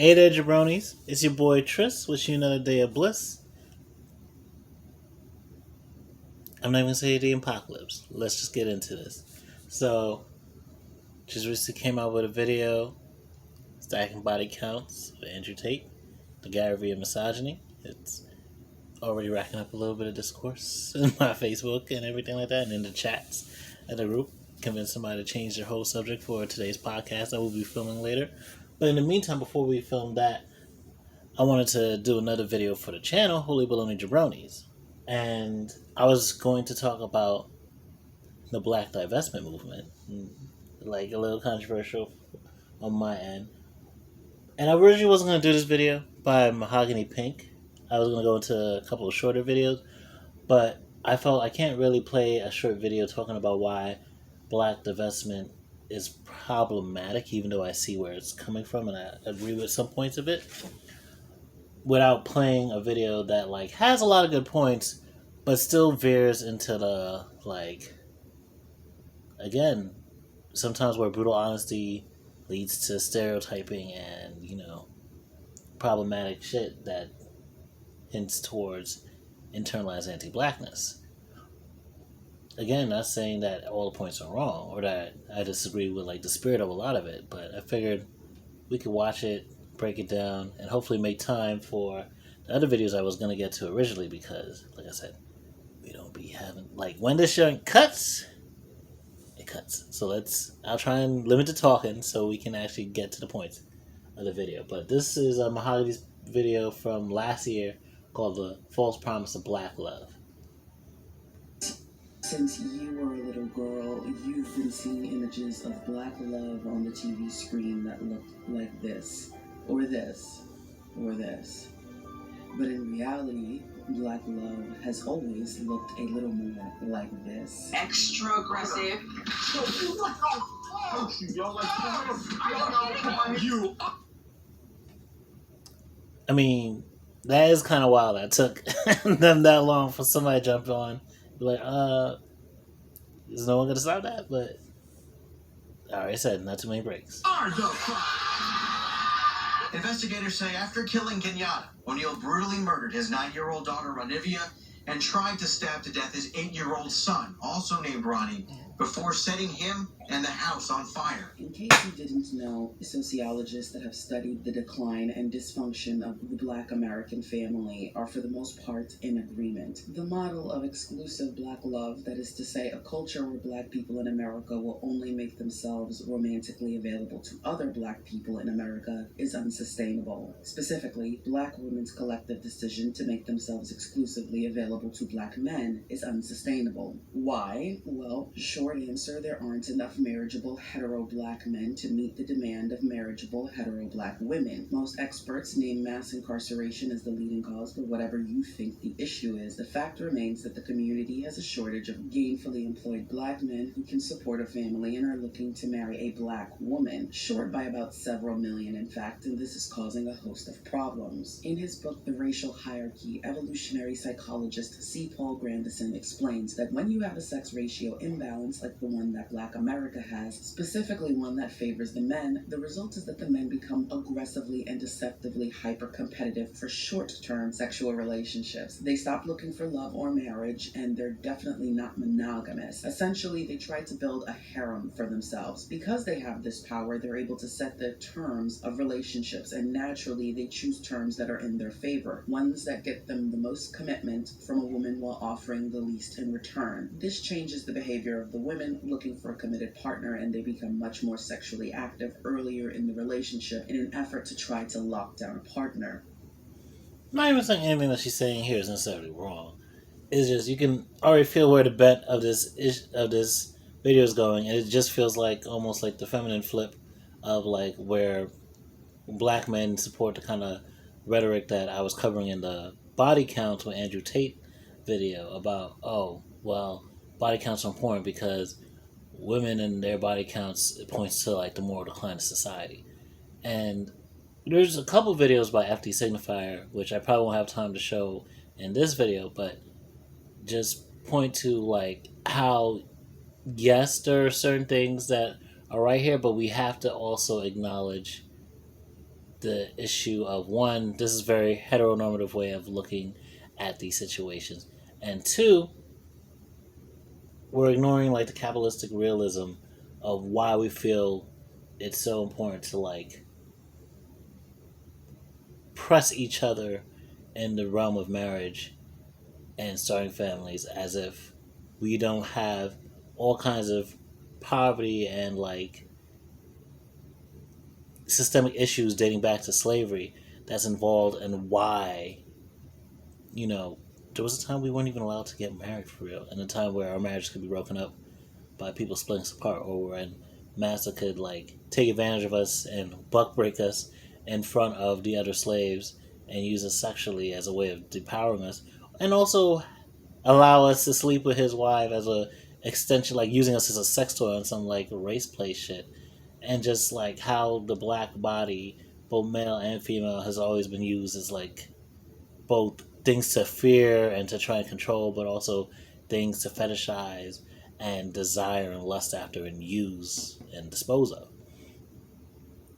Hey there, jabronis. It's your boy Tris, wishing you another day of bliss. I'm not even going to say the apocalypse. Let's just get into this. So, just recently came out with a video, stacking body counts with Andrew Tate, the Gary Vee of misogyny. It's already racking up a little bit of discourse in my Facebook and everything like that, and in the chats of the group. Convince somebody to change their whole subject for today's podcast that we'll be filming later. But in the meantime, before we film that, I wanted to do another video for the channel, Holy Baloney Jabronis. And I was going to talk about the black divestment movement. Like a little controversial on my end. And I originally wasn't going to do this video by Mahogany Pink. I was going to go into a couple of shorter videos. But I felt I can't really play a short video talking about why black divestment is problematic, even though I see where it's coming from and I agree with some points of it, without playing a video that like has a lot of good points but still veers into the again, sometimes where brutal honesty leads to stereotyping and problematic shit that hints towards internalized anti-blackness. Again, not saying that all the points are wrong or that I disagree with like the spirit of a lot of it, but I figured we could watch it, break it down, and hopefully make time for the other videos I was going to get to originally because, like I said, we don't be having... Like, when this shit cuts, it cuts. So I'll try and limit the talking so we can actually get to the points of the video. But this is a Mahogany's video from last year called The False Promise of Black Love. Since you were a little girl, you've been seeing images of black love on the TV screen that looked like this, or this, or this. But in reality, black love has always looked a little more like this. Extra aggressive. I mean, that is kind of wild. That took them that long for somebody to jump on. Like, is no one gonna stop that? But I already said not too many breaks. Investigators say after killing Kenyatta, O'Neill brutally murdered his 9-year-old daughter Ranivia and tried to stab to death his 8-year-old son, also named Ronnie, before setting him and the house on fire. In case you didn't know, sociologists that have studied the decline and dysfunction of the black American family are for the most part in agreement. The model of exclusive black love, that is to say a culture where black people in America will only make themselves romantically available to other black people in America, is unsustainable. Specifically, black women's collective decision to make themselves exclusively available to black men is unsustainable. Why? Well, short answer, there aren't enough marriageable hetero black men to meet the demand of marriageable hetero black women. Most experts name mass incarceration as the leading cause, but whatever you think the issue is, the fact remains that the community has a shortage of gainfully employed black men who can support a family and are looking to marry a black woman, short by about several million in fact, and this is causing a host of problems. In his book The Racial Hierarchy, evolutionary psychologist C. Paul Grandison explains that when you have a sex ratio imbalance like the one that black America has, specifically one that favors the men, the result is that the men become aggressively and deceptively hyper-competitive for short-term sexual relationships. They stop looking for love or marriage, and they're definitely not monogamous. Essentially, they try to build a harem for themselves. Because they have this power, they're able to set the terms of relationships, and naturally, they choose terms that are in their favor, ones that get them the most commitment from a woman while offering the least in return. This changes the behavior of the women looking for a committed partner, and they become much more sexually active earlier in the relationship in an effort to try to lock down a partner. I'm not even saying anything that she's saying here is necessarily wrong. It's just you can already feel where the bent of this video is going, and it just feels like almost like the feminine flip of like where black men support the kind of rhetoric that I was covering in the body count with Andrew Tate video about, oh, well, body counts are important because women and their body counts points to like the moral decline of society. And there's a couple videos by FD Signifier, which I probably won't have time to show in this video, but just point to like how, yes, there are certain things that are right here, but we have to also acknowledge the issue of, one, this is a very heteronormative way of looking at these situations, and two, we're ignoring like the capitalistic realism of why we feel it's so important to like press each other in the realm of marriage and starting families, as if we don't have all kinds of poverty and like systemic issues dating back to slavery that's involved, and why, you know, there was a time we weren't even allowed to get married for real, and a time where our marriages could be broken up by people splitting us apart, or when master could like take advantage of us and buck break us in front of the other slaves and use us sexually as a way of depowering us, and also allow us to sleep with his wife as a extension, like using us as a sex toy on some like race play shit. And just like how the black body, both male and female, has always been used as like both things to fear and to try and control, but also things to fetishize and desire and lust after and use and dispose of.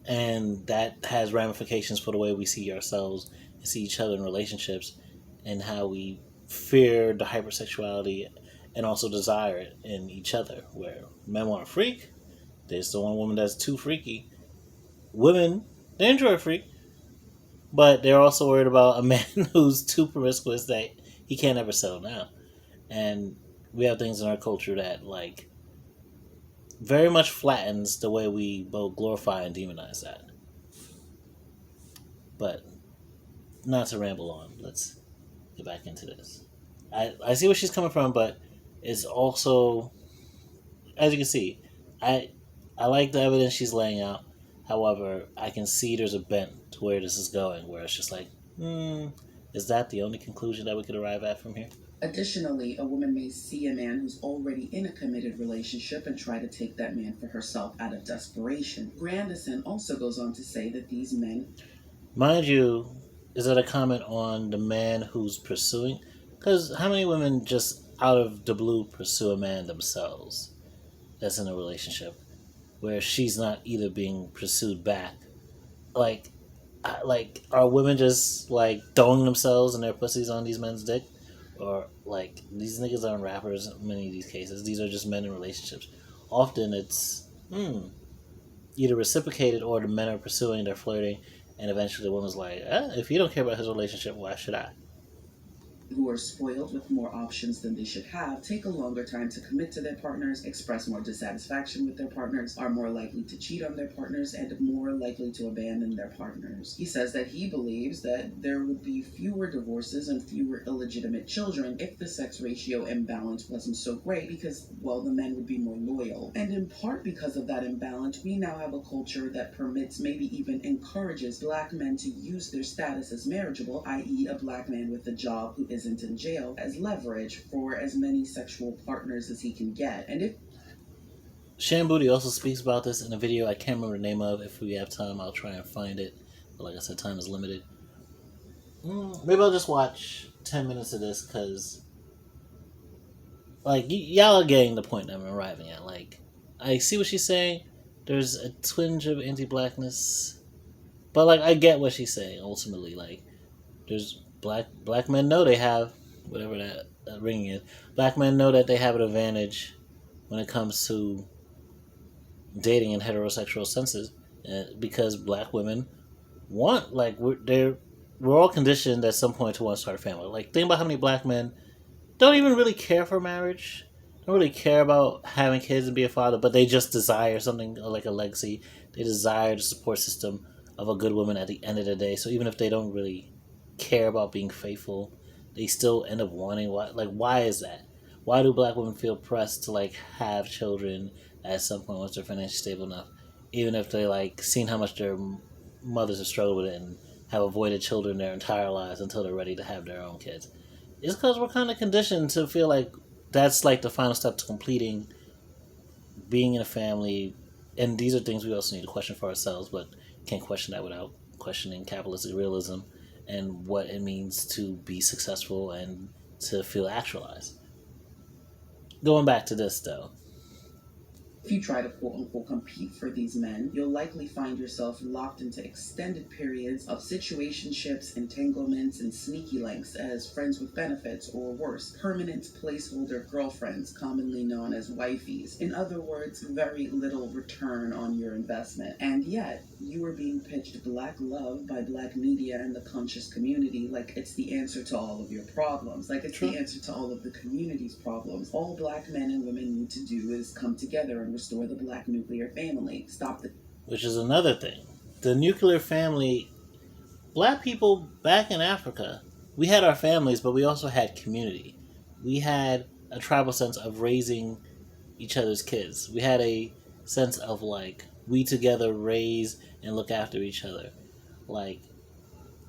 And that has ramifications for the way we see ourselves and see each other in relationships, and how we fear the hypersexuality and also desire it in each other. Where men want a freak, there's the one woman that's too freaky. Women, they enjoy a freak, but they're also worried about a man who's too promiscuous that he can't ever settle down. And we have things in our culture that like very much flattens the way we both glorify and demonize that. But not to ramble on, let's get back into this. I see where she's coming from, but it's also, as you can see, I I like the evidence she's laying out. However, I can see there's a bent to where this is going, where it's just like, is that the only conclusion that we could arrive at from here? Additionally, a woman may see a man who's already in a committed relationship and try to take that man for herself out of desperation. Grandison also goes on to say that these men... Mind you, is that a comment on the man who's pursuing? Because how many women just out of the blue pursue a man themselves that's in a relationship where she's not either being pursued back? Like, are women just like throwing themselves and their pussies on these men's dick? Or like, these niggas aren't rappers in many of these cases. These are just men in relationships. Often it's either reciprocated, or the men are pursuing, they're flirting, and eventually the woman's like, if you don't care about his relationship, why should I? who are spoiled with more options than they should have take a longer time to commit to their partners, express more dissatisfaction with their partners, are more likely to cheat on their partners, and more likely to abandon their partners. He says that he believes that there would be fewer divorces and fewer illegitimate children if the sex ratio imbalance wasn't so great, because, well, the men would be more loyal. And in part because of that imbalance, we now have a culture that permits, maybe even encourages, black men to use their status as marriageable, i.e. a black man with a job who isn't in jail, as leverage for as many sexual partners as he can get. And if Shamboody also speaks about this in a video I can't remember the name of. If we have time, I'll try and find it. But like I said, time is limited. Maybe I'll just watch 10 minutes of this, because like, y'all are getting the point that I'm arriving at. Like, I see what she's saying. There's a twinge of anti-blackness, but like, I get what she's saying ultimately. Like, there's black men know they have whatever that ring is. Black men know that they have an advantage when it comes to dating in heterosexual senses, because black women want, like, we're all conditioned at some point to want to start a family. Like, think about how many black men don't even really care for marriage, don't really care about having kids and be a father, but they just desire something like a legacy. They desire the support system of a good woman at the end of the day. So even if they don't really care about being faithful, they still end up wanting. Why is that? Why do black women feel pressed to like have children at some point once they're financially stable enough, even if they like seen how much their mothers have struggled with it and have avoided children their entire lives until they're ready to have their own kids? It's because we're kind of conditioned to feel like that's like the final step to completing being in a family. And these are things we also need to question for ourselves, but can't question that without questioning capitalistic realism and what it means to be successful and to feel actualized. Going back to this, though, If you try to quote-unquote compete for these men, you'll likely find yourself locked into extended periods of situationships, entanglements, and sneaky links as friends with benefits, or worse, permanent placeholder girlfriends, commonly known as wifeys. In other words, very little return on your investment. And yet, you are being pitched black love by black media and the conscious community like it's the answer to all of your problems, like it's the answer to all of the community's problems. All black men and women need to do is come together and restore the black nuclear family. Stop the... Which is another thing. The nuclear family, black people back in Africa, we had our families, but we also had community. We had a tribal sense of raising each other's kids. We had a sense of like, we together raise and look after each other. Like,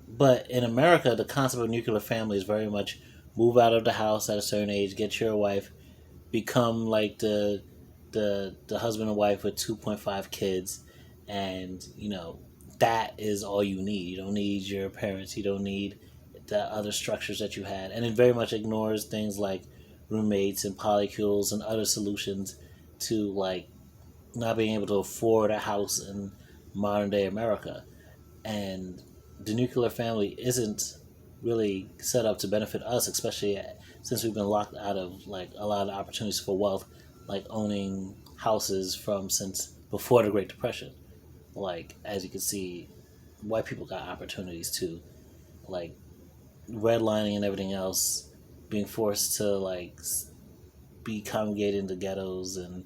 but in America, the concept of nuclear family is very much move out of the house at a certain age, get your wife, become like the husband and wife with 2.5 kids, and that is all you need. You don't need your parents. You don't need the other structures that you had, and it very much ignores things like roommates and polycules and other solutions to like not being able to afford a house in modern day America. And the nuclear family isn't really set up to benefit us, especially since we've been locked out of like a lot of opportunities for wealth, like owning houses from since before the Great Depression. Like, as you can see, white people got opportunities too, like redlining and everything else, being forced to like be congregated in the ghettos and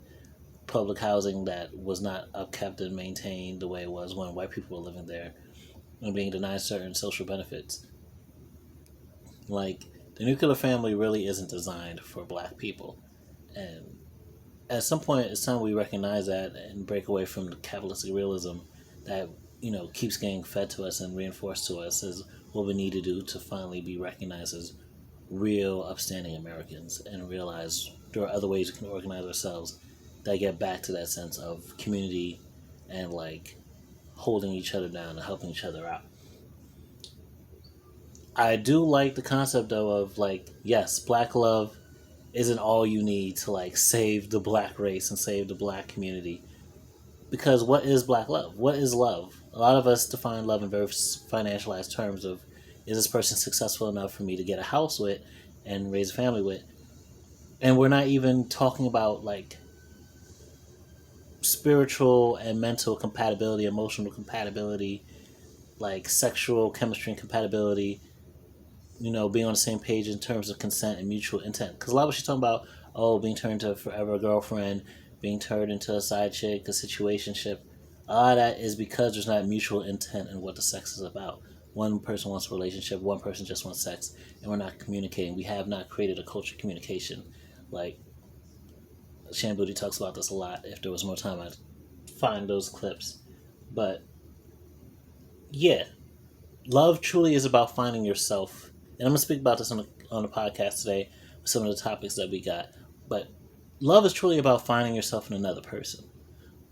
public housing that was not upkept and maintained the way it was when white people were living there, and being denied certain social benefits. Like, the nuclear family really isn't designed for black people. And at some point, it's time we recognize that and break away from the capitalistic realism that, keeps getting fed to us and reinforced to us as what we need to do to finally be recognized as real, upstanding Americans and realize there are other ways we can organize ourselves that get back to that sense of community and, like, holding each other down and helping each other out. I do like the concept, though, of, like, yes, black love isn't all you need to, like, save the black race and save the black community. Because what is black love? What is love? A lot of us define love in very financialized terms of, is this person successful enough for me to get a house with and raise a family with? And we're not even talking about, like, spiritual and mental compatibility, emotional compatibility, like sexual chemistry and compatibility, being on the same page in terms of consent and mutual intent. Because a lot of what she's talking about, being turned into a forever girlfriend, being turned into a side chick, a situationship, a lot of that is because there's not mutual intent in what the sex is about. One person wants a relationship, one person just wants sex, and we're not communicating. We have not created a culture of communication. Like, Shan Booty talks about this a lot. If there was more time, I'd find those clips. But, yeah, love truly is about finding yourself. And I'm going to speak about this on the podcast today with some of the topics that we got. But love is truly about finding yourself in another person.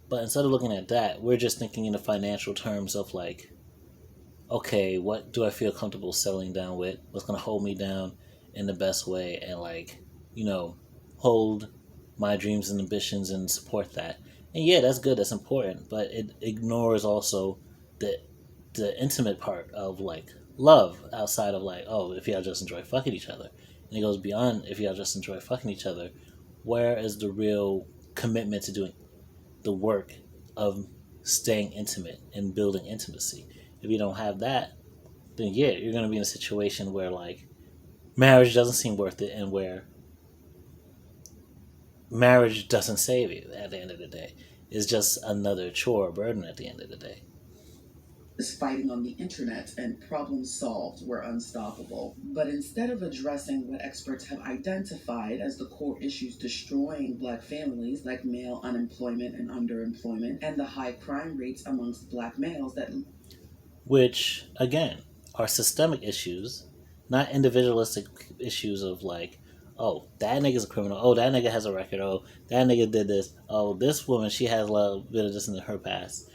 But instead of looking at that, we're just thinking in the financial terms of, like, okay, what do I feel comfortable settling down with? What's going to hold me down in the best way and, like, hold my dreams and ambitions and support that. And yeah, that's good, that's important, but it ignores also the intimate part of, like, love outside of, like, if y'all just enjoy fucking each other. And it goes beyond if y'all just enjoy fucking each other. Where is the real commitment to doing the work of staying intimate and building intimacy? If you don't have that, then yeah, you're going to be in a situation where, like, marriage doesn't seem worth it, and where marriage doesn't save you at the end of the day. It's just another chore or burden at the end of the day. Is fighting on the internet and problems solved were unstoppable. But instead of addressing what experts have identified as the core issues destroying black families, like male unemployment and underemployment, and the high crime rates amongst black males that... Which, again, are systemic issues, not individualistic issues of, like, that nigga's a criminal, that nigga has a record, that nigga did this, this woman, she has a little bit of this in her past,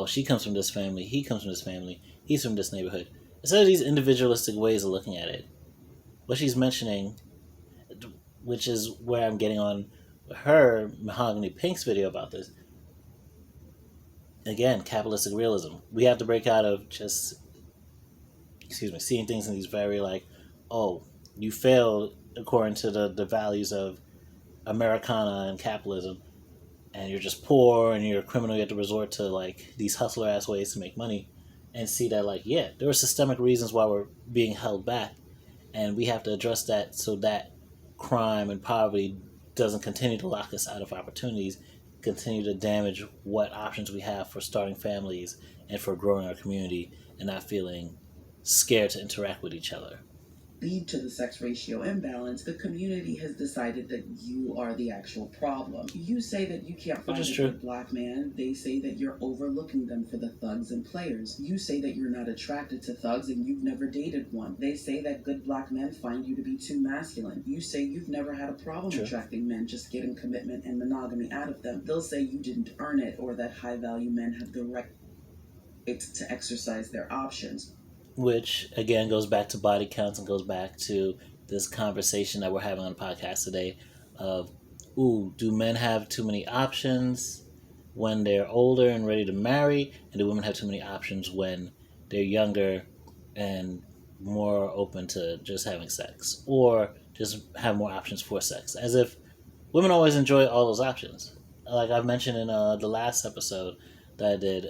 she comes from this family, he comes from this family, he's from this neighborhood. Instead of these individualistic ways of looking at it, what she's mentioning, which is where I'm getting on her Mahogany Pink's video about this, again, capitalistic realism. We have to break out of just, seeing things in these very like, oh, you failed according to the values of Americana and capitalism, and you're just poor and you're a criminal. You have to resort to like these hustler ass ways to make money, and see that like, yeah, there are systemic reasons why we're being held back, and we have to address that so that crime and poverty doesn't continue to lock us out of opportunities, continue to damage what options we have for starting families and for growing our community and not feeling scared to interact with each other. Lead to the sex ratio imbalance, the community has decided that you are the actual problem. You say that you can't find a good black man. They say that you're overlooking them for the thugs and players. You say that you're not attracted to thugs and you've never dated one. They say that good black men find you to be too masculine. You say you've never had a problem attracting men, just getting commitment and monogamy out of them. They'll say you didn't earn it, or that high-value men have the right to exercise their options. Which, again, goes back to body counts and goes back to this conversation that we're having on the podcast today of, ooh, do men have too many options when they're older and ready to marry? And do women have too many options when they're younger and more open to just having sex? Or just have more options for sex? As if women always enjoy all those options. Like I've mentioned in the last episode that I did,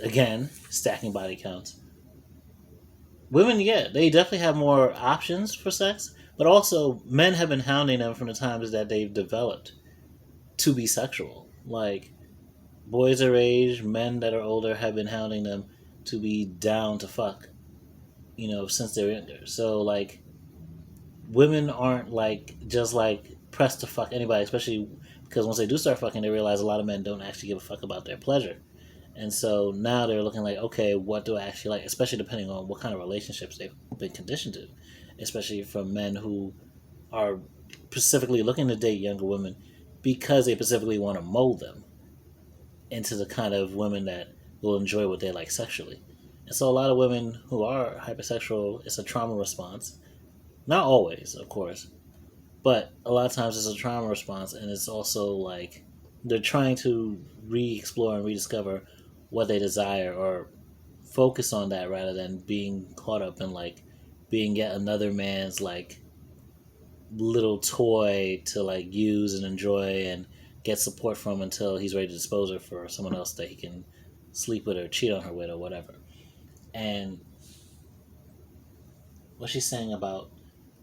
again, stacking body counts. Women, yeah, they definitely have more options for sex, but also men have been hounding them from the times that they've developed to be sexual. Like, boys their age, men that are older have been hounding them to be down to fuck, since they're younger. So, like, women aren't, like, just, like, pressed to fuck anybody, especially because once they do start fucking, they realize a lot of men don't actually give a fuck about their pleasure. And so now they're looking like, okay, what do I actually like? Especially depending on what kind of relationships they've been conditioned to. Especially from men who are specifically looking to date younger women because they specifically want to mold them into the kind of women that will enjoy what they like sexually. And so a lot of women who are hypersexual, it's a trauma response. Not always, of course. But a lot of times it's a trauma response, and it's also like they're trying to re-explore and rediscover what they desire, or focus on that rather than being caught up in like being yet another man's like little toy to like use and enjoy and get support from until he's ready to dispose her for someone else that he can sleep with or cheat on her with or whatever. And what she's saying about,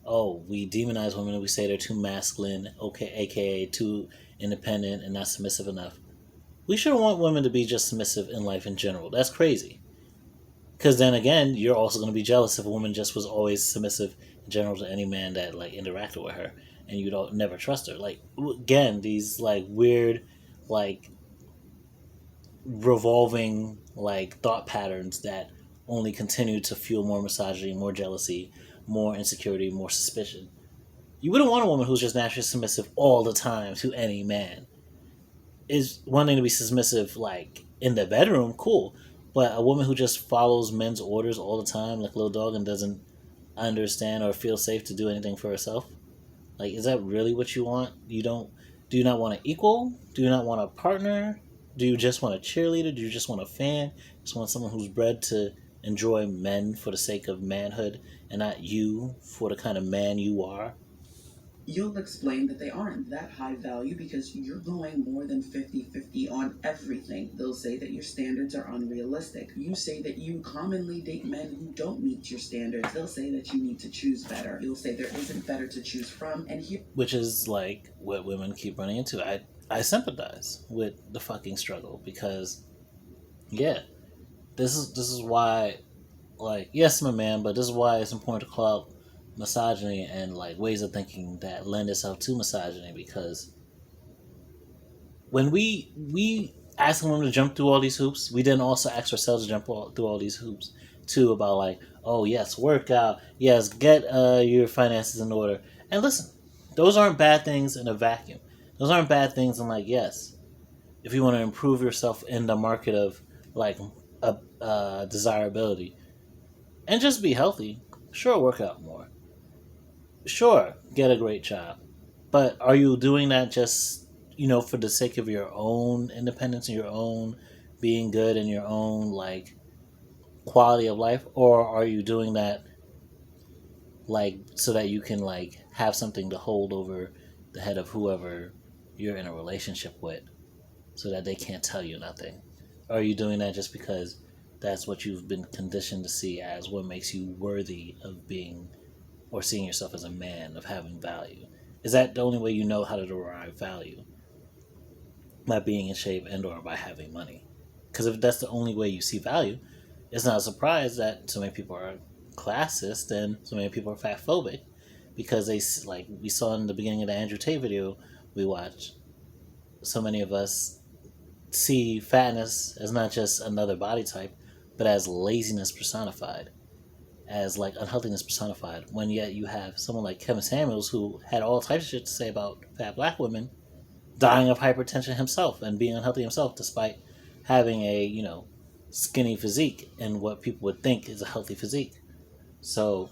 oh, we demonize women and we say they're too masculine, okay, aka too independent and not submissive enough. We shouldn't want women to be just submissive in life in general. That's crazy. Because then again, you're also going to be jealous if a woman just was always submissive in general to any man that like interacted with her, and you don't never trust her. Like, again, these like weird, like revolving like thought patterns that only continue to fuel more misogyny, more jealousy, more insecurity, more suspicion. You wouldn't want a woman who's just naturally submissive all the time to any man. Is one thing to be submissive like in the bedroom, cool, but a woman who just follows men's orders all the time like a little dog and doesn't understand or feel safe to do anything for herself, like, is that really what you want? Do you not want an equal? Do you not want a partner? Do you just want a cheerleader? Do you just want a fan? Just want someone who's bred to enjoy men for the sake of manhood and not you for the kind of man you are? You'll explain that they aren't that high value because you're going more than 50-50 on everything. They'll say that your standards are unrealistic. You say that you commonly date men who don't meet your standards. They'll say that you need to choose better. You'll say there isn't better to choose from, and here... Which is like what women keep running into. I sympathize with the fucking struggle because, yeah, this is why, like, yes, I'm a man, but this is why it's important to call out misogyny and like ways of thinking that lend itself to misogyny, because when we ask women to jump through all these hoops, we then also ask ourselves to jump through all these hoops too, about like, oh yes, work out, yes, get your finances in order. And listen, those aren't bad things in a vacuum. Those aren't bad things in like, yes, if you want to improve yourself in the market of like desirability and just be healthy, sure, work out more. Sure, get a great job. But are you doing that just, for the sake of your own independence and your own being good and your own like quality of life, or are you doing that like so that you can like have something to hold over the head of whoever you're in a relationship with, so that they can't tell you nothing? Or are you doing that just because that's what you've been conditioned to see as what makes you worthy of being or seeing yourself as a man, of having value? Is that the only way you know how to derive value? By being in shape and or by having money? Because if that's the only way you see value, it's not a surprise that so many people are classist and so many people are fat phobic, because they, like we saw in the beginning of the Andrew Tate video we watched, so many of us see fatness as not just another body type, but as laziness personified, as like unhealthiness personified. When yet you have someone like Kevin Samuels, who had all types of shit to say about fat black women, dying of hypertension himself and being unhealthy himself, despite having a skinny physique and what people would think is a healthy physique. So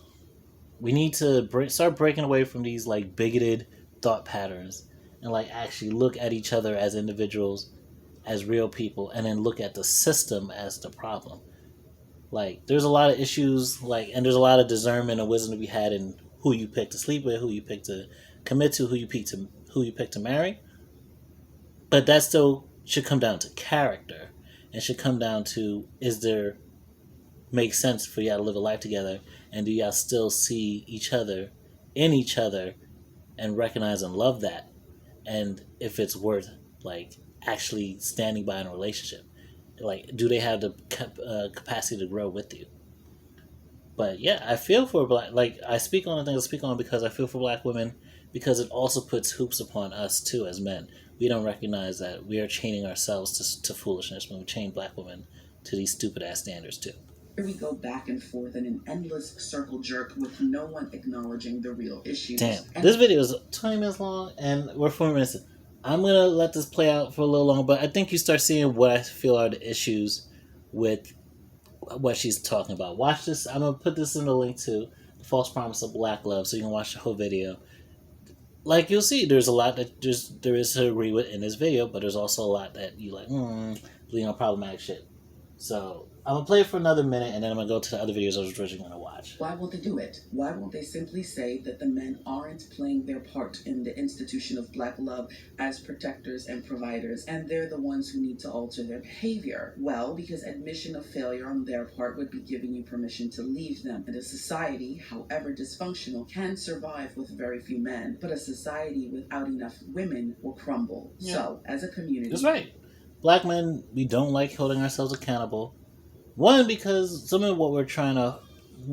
we need to start breaking away from these like bigoted thought patterns and like actually look at each other as individuals, as real people, and then look at the system as the problem. Like there's a lot of issues, like, and there's a lot of discernment and wisdom to be had in who you pick to sleep with, who you pick to commit to, who you pick to marry. But that still should come down to character, and should come down to, is there make sense for y'all to live a life together, and do y'all still see each other in each other and recognize and love that, and if it's worth like actually standing by in a relationship, like do they have the capacity to grow with you? But yeah, I feel for black, like I speak on the things I speak on because I feel for black women, because it also puts hoops upon us too as men. We don't recognize that we are chaining ourselves to foolishness when we chain black women to these stupid ass standards too. Here we go back and forth in an endless circle jerk with no one acknowledging the real issues. Damn, this video is 20 minutes long and we're 4 minutes in. I'm gonna let this play out for a little longer, but I think you start seeing what I feel are the issues with what she's talking about. Watch this. I'm gonna put this in the link to The False Promise of Black Love, so you can watch the whole video. Like you'll see, there's a lot that there is to agree with in this video, but there's also a lot that you like, problematic shit. So I'm gonna play it for another minute, and then I'm gonna go to the other videos I was originally gonna watch. Why won't they do it? Why won't they simply say that the men aren't playing their part in the institution of black love as protectors and providers, and they're the ones who need to alter their behavior? Well, because admission of failure on their part would be giving you permission to leave them. And a society, however dysfunctional, can survive with very few men, but a society without enough women will crumble. Yeah. So, as a community... That's right. Black men, we don't like holding ourselves accountable. One, because some of what we're trying to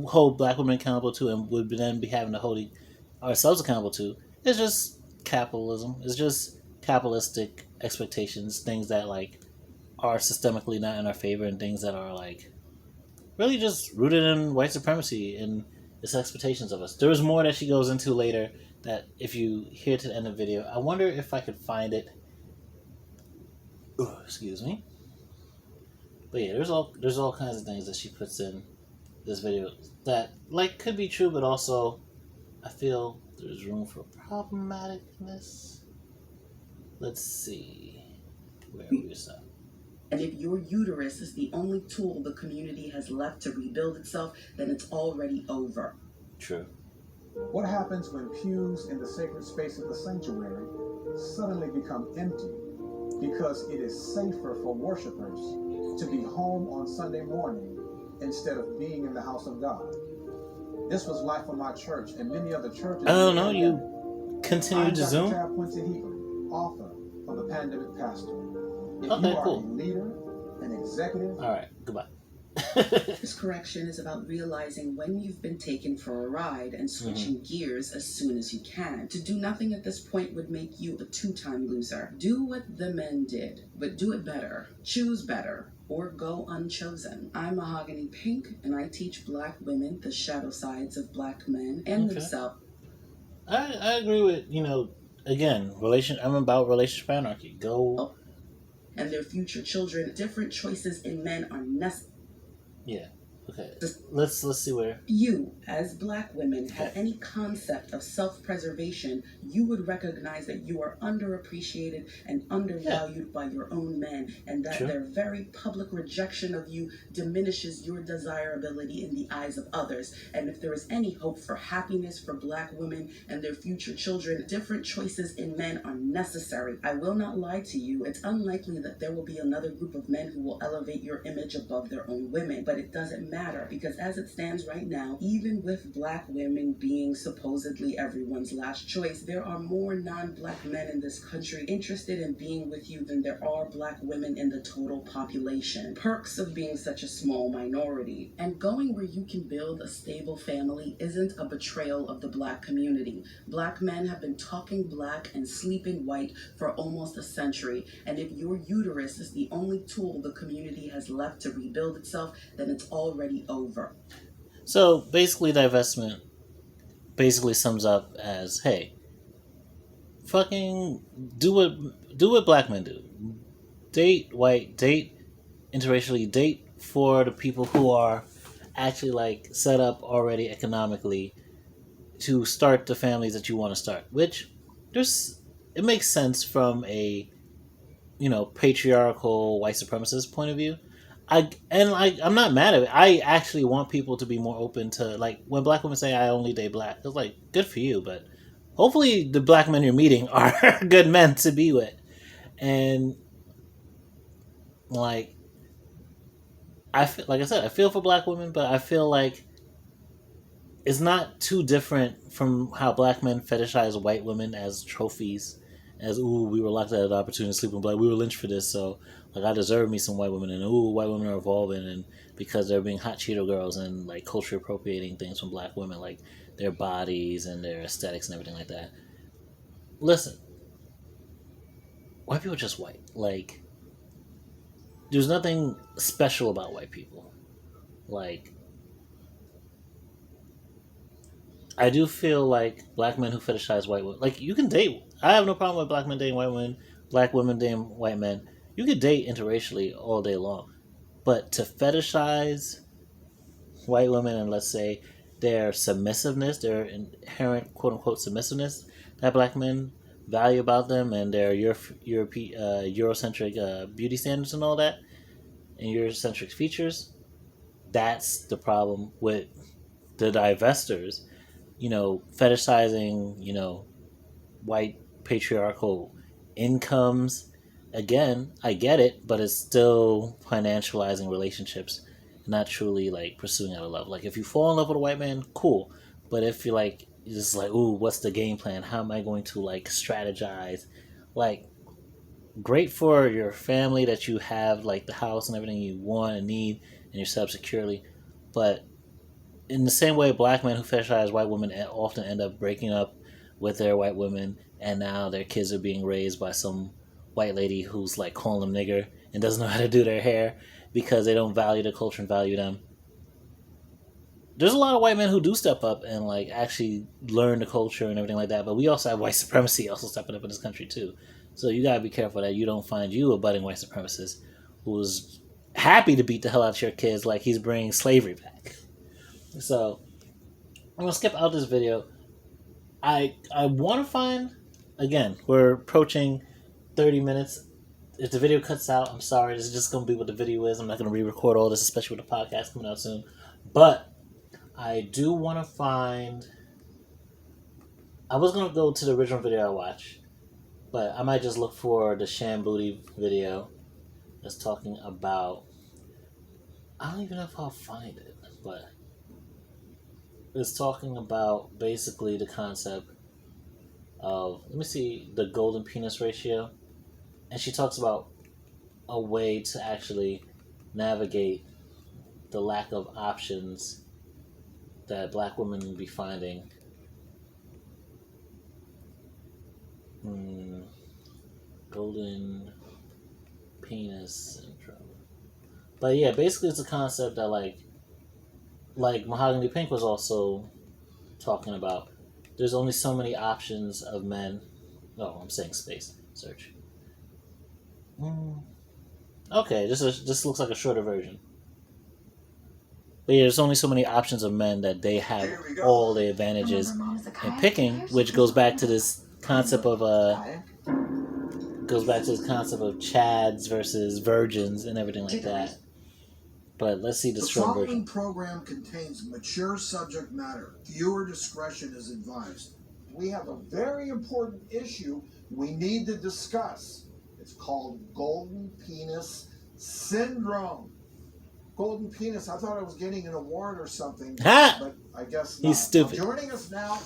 hold black women accountable to and would then be having to hold ourselves accountable to is just capitalism. It's just capitalistic expectations, things that like are systemically not in our favor, and things that are like really just rooted in white supremacy and its expectations of us. There was more that she goes into later that if you hear to the end of the video, I wonder if I could find it. Excuse me. But yeah, there's all kinds of things that she puts in this video that like could be true, but also I feel there's room for problematicness. Let's see where we stop. And if your uterus is the only tool the community has left to rebuild itself, then it's already over. True. What happens when pews in the sacred space of the sanctuary suddenly become empty because it is safer for worshipers to be home on Sunday morning instead of being in the house of God? This was life of my church and many other churches. I don't know. You continue to Zoom. I'm Dr. Healy, author of The Pandemic Pastor. If okay, you are cool. a leader, an executive. All right, goodbye. This correction is about realizing when you've been taken for a ride and switching gears as soon as you can. To do nothing at this point would make you a two-time loser. Do what the men did, but do it better. Choose better, or go unchosen. I'm Mahogany Pink, and I teach black women the shadow sides of black men and themselves. I agree with, again, I'm about relationship anarchy. Go. And their future children. Different choices in men are necessary. Yeah. Okay, let's see where. You, as black women, had any concept of self-preservation, you would recognize that you are underappreciated and undervalued by your own men, and that their very public rejection of you diminishes your desirability in the eyes of others. And if there is any hope for happiness for black women and their future children, different choices in men are necessary. I will not lie to you, it's unlikely that there will be another group of men who will elevate your image above their own women, but it doesn't matter, because as it stands right now, even with black women being supposedly everyone's last choice, there are more non-black men in this country interested in being with you than there are black women in the total population. Perks of being such a small minority. And going where you can build a stable family isn't a betrayal of the black community. Black men have been talking black and sleeping white for almost a century, and if your uterus is the only tool the community has left to rebuild itself, then it's already over. So basically, divestment basically sums up as, hey, fucking do what black men do. Date white, date interracially, date for the people who are actually like set up already economically to start the families that you want to start. Which it makes sense from a patriarchal white supremacist point of view. I'm not mad at it. I actually want people to be more open to, like, when black women say I only date black, it's like, good for you, but hopefully the black men you're meeting are good men to be with. And like like I said, I feel for black women, but I feel like it's not too different from how black men fetishize white women as trophies, as, ooh, we were locked out of the opportunity to sleep with black, we were lynched for this, so like I deserve me some white women, and ooh, white women are evolving, and because they're being hot Cheeto girls and like culture appropriating things from black women, like their bodies and their aesthetics and everything like that. Listen, white people are just white. Like, there's nothing special about white people. Like, I do feel like black men who fetishize white women, like, you can date. I have no problem with black men dating white women, black women dating white men. You could date interracially all day long, but to fetishize white women and, let's say, their submissiveness, their inherent quote unquote submissiveness that black men value about them, and their Eurocentric beauty standards and all that, and Eurocentric features, that's the problem with the divestors. Fetishizing, white patriarchal incomes. Again, I get it, but it's still financializing relationships, not truly like pursuing out of love. Like, if you fall in love with a white man, cool. But if you're like, just like, ooh, what's the game plan? How am I going to like strategize? Like, great for your family that you have like the house and everything you want and need, and you're set up securely. But in the same way, black men who fetishize white women often end up breaking up with their white women, and now their kids are being raised by some white lady who's like calling them nigger and doesn't know how to do their hair because they don't value the culture and value them. There's a lot of white men who do step up and like actually learn the culture and everything like that, but we also have white supremacy also stepping up in this country too. So you gotta be careful that you don't find you a budding white supremacist who's happy to beat the hell out of your kids like he's bringing slavery back. So I'm gonna skip out this video. I want to find, again, we're approaching 30 minutes. If the video cuts out, I'm sorry. This is just gonna be what the video is. I'm not gonna re-record all this, especially with the podcast coming out soon. But I do want to find. I was gonna go to the original video I watched, but I might just look for the Sham Booty video that's talking about. I don't even know if I'll find it, but it's talking about basically the concept of, let me see, the golden penis ratio. And she talks about a way to actually navigate the lack of options that black women will be finding. Golden penis syndrome. But yeah, basically it's a concept that like Mahogany Pink was also talking about. There's only so many options of men. Oh, I'm saying space search. Okay, this looks like a shorter version. But yeah, there's only so many options of men that they have all the advantages in picking, which goes back to this concept of chads versus virgins and everything like that. But let's see the strong version. The following program contains mature subject matter. Viewer discretion is advised. We have a very important issue we need to discuss. It's called golden penis syndrome. Golden penis, I thought I was getting an award or something, but I guess not. He's stupid. Joining us now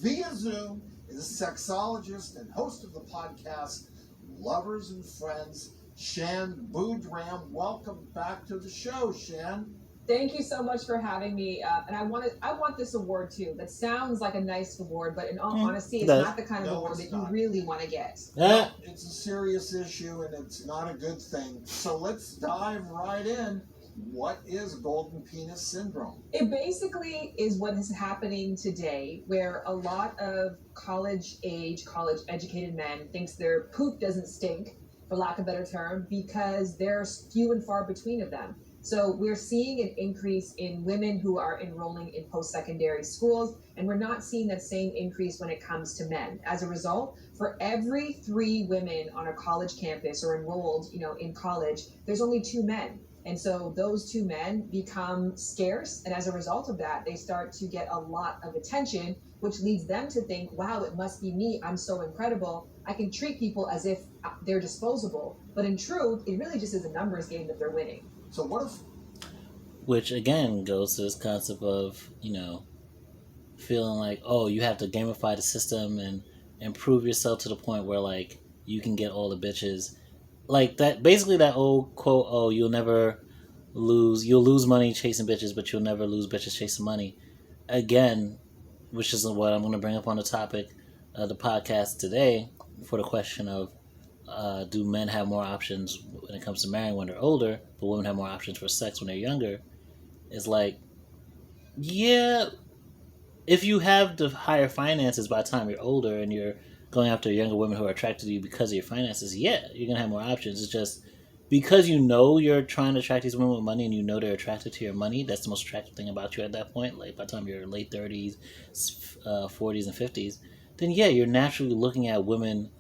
via Zoom is sexologist and host of the podcast Lovers and Friends, Shan Boudram. Welcome back to the show, Shan. Thank you so much for having me. And I want this award too. That sounds like a nice award, but in all honesty, it's not the kind of award that you really want to get. It's a serious issue and it's not a good thing. So let's dive right in. What is golden penis syndrome? It basically is what is happening today, where a lot of college-educated men thinks their poop doesn't stink, for lack of a better term, because there's few and far between of them. So we're seeing an increase in women who are enrolling in post-secondary schools, and we're not seeing that same increase when it comes to men. As a result, for every 3 women on a college campus or enrolled, in college, there's only 2 men. And so those 2 men become scarce, and as a result of that, they start to get a lot of attention, which leads them to think, wow, it must be me, I'm so incredible, I can treat people as if they're disposable. But in truth, it really just is a numbers game that they're winning. So what if... Which again goes to this concept of, feeling like, oh, you have to gamify the system and improve yourself to the point where, like, you can get all the bitches. Like that, basically that old quote, oh, you'll lose money chasing bitches, but you'll never lose bitches chasing money. Again, which is what I'm going to bring up on the topic of the podcast today for the question of, do men have more options when it comes to marrying when they're older, but women have more options for sex when they're younger? It's like, yeah, if you have the higher finances by the time you're older and you're going after younger women who are attracted to you because of your finances, yeah, you're going to have more options. It's just because you're trying to attract these women with money and they're attracted to your money, that's the most attractive thing about you at that point. Like by the time you're late 30s, 40s, and 50s, then yeah, you're naturally looking at women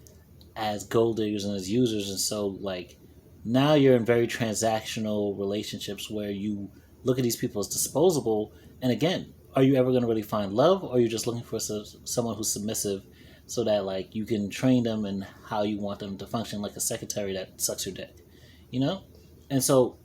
as gold diggers and as users. And so like now you're in very transactional relationships where you look at these people as disposable. And again, are you ever going to really find love, or are you just looking for someone who's submissive so that like you can train them in how you want them to function, like a secretary that sucks your dick, And so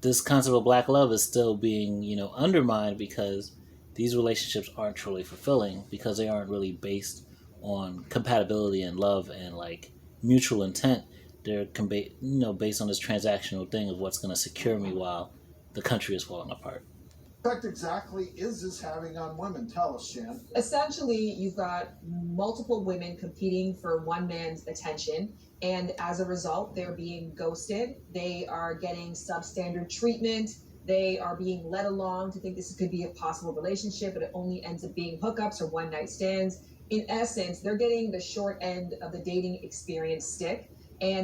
this concept of black love is still being, undermined because these relationships aren't truly fulfilling, because they aren't really based on compatibility and love and like mutual intent. They're based on this transactional thing of what's going to secure me while the country is falling apart. What effect exactly is this having on women? Tell us, Shan. Essentially, you've got multiple women competing for one man's attention, and as a result, they're being ghosted. They are getting substandard treatment. They are being led along to think this could be a possible relationship, but it only ends up being hookups or one-night stands. In essence, they're getting the short end of the dating experience stick. And